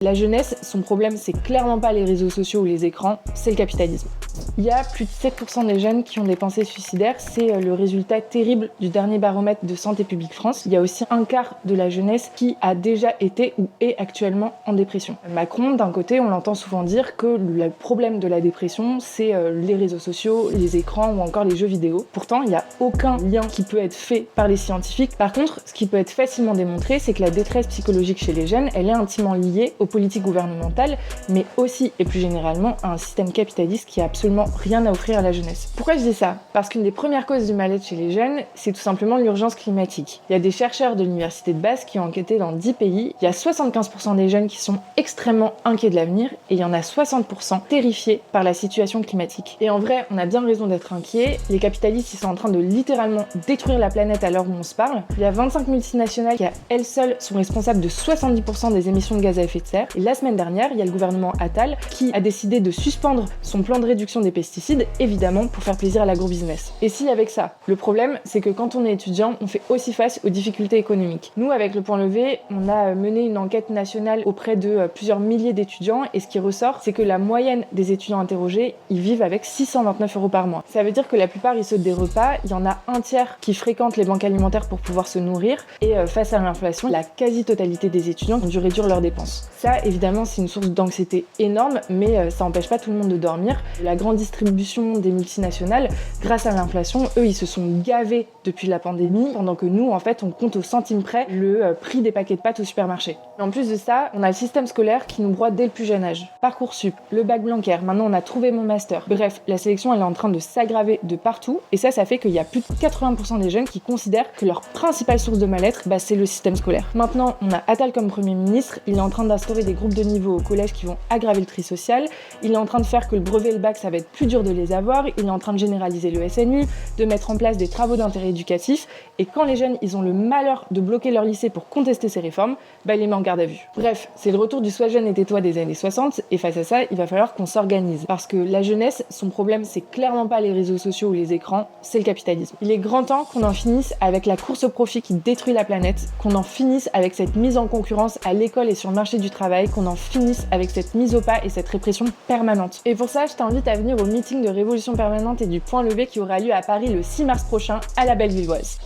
La jeunesse, son problème, c'est clairement pas les réseaux sociaux ou les écrans, c'est le capitalisme. Il y a plus de 7% des jeunes qui ont des pensées suicidaires, c'est le résultat terrible du dernier baromètre de Santé publique France. Il y a aussi un quart de la jeunesse qui a déjà été ou est actuellement en dépression. Macron, d'un côté, on l'entend souvent dire que le problème de la dépression, c'est les réseaux sociaux, les écrans ou encore les jeux vidéo. Pourtant, il n'y a aucun lien qui peut être fait par les scientifiques. Par contre, ce qui peut être facilement démontré, c'est que la détresse psychologique chez les jeunes, elle est intimement liée aux politiques gouvernementales, mais aussi et plus généralement à un système capitaliste qui a absolument rien à offrir à la jeunesse. Pourquoi je dis ça ? Parce qu'une des premières causes du mal-être chez les jeunes, c'est tout simplement l'urgence climatique. Il y a des chercheurs de l'université de Bath qui ont enquêté dans 10 pays. Il y a 75% des jeunes qui sont extrêmement inquiets de l'avenir et il y en a 60% terrifiés par la situation climatique. Et en vrai, on a bien raison d'être inquiets. Les capitalistes, ils sont en train de littéralement détruire la planète à l'heure où on se parle. Il y a 25 multinationales qui, à elles seules, sont responsables de 70% des émissions de gaz à effet de serre. Et la semaine dernière, il y a le gouvernement Attal qui a décidé de suspendre son plan de réduction des pesticides, évidemment pour faire plaisir à l'agrobusiness. Et si avec ça, le problème, c'est que quand on est étudiant, on fait aussi face aux difficultés économiques. Nous, avec le Point Levé, on a mené une enquête nationale auprès de plusieurs milliers d'étudiants et ce qui ressort, c'est que la moyenne des étudiants interrogés, ils vivent avec 629 € par mois. Ça veut dire que la plupart, ils sautent des repas, il y en a un tiers qui fréquentent les banques alimentaires pour pouvoir se nourrir et face à l'inflation, la quasi-totalité des étudiants ont dû réduire leurs dépenses. Ça, évidemment, c'est une source d'anxiété énorme, mais ça n'empêche pas tout le monde de dormir. La grande distribution des multinationales, grâce à l'inflation, eux, ils se sont gavés depuis la pandémie, pendant que nous, en fait, on compte au centime près le prix des paquets de pâtes au supermarché. Et en plus de ça, on a le système scolaire qui nous broie dès le plus jeune âge. Parcoursup, le bac Blanquer, maintenant on a trouvé mon master. Bref, la sélection, elle est en train de s'aggraver de partout, et ça fait qu'il y a plus de 80% des jeunes qui considèrent que leur principale source de mal-être, c'est le système scolaire. Maintenant, on a Attal comme Premier ministre, il est en train d'instaurer des groupes de niveau au collège qui vont aggraver le tri social, il est en train de faire que le brevet et le bac, ça va être plus dur de les avoir, il est en train de généraliser le SNU, de mettre en place des travaux d'intérêt éducatif, et quand les jeunes, ils ont le malheur de bloquer leur lycée pour contester ces réformes, il les met en garde à vue. Bref, c'est le retour du sois jeune et tais-toi des années 60, et face à ça, il va falloir qu'on s'organise. Parce que la jeunesse, son problème, c'est clairement pas les réseaux sociaux ou les écrans, c'est le capitalisme. Il est grand temps qu'on en finisse avec la course au profit qui détruit la planète, qu'on en finisse avec cette mise en concurrence à l'école et sur le marché du travail, qu'on en finisse avec cette mise au pas et cette répression permanente. Et pour ça, je t'invite à venir au meeting de Révolution Permanente et du Point Levé qui aura lieu à Paris le 6 mars prochain à la Bellevilloise.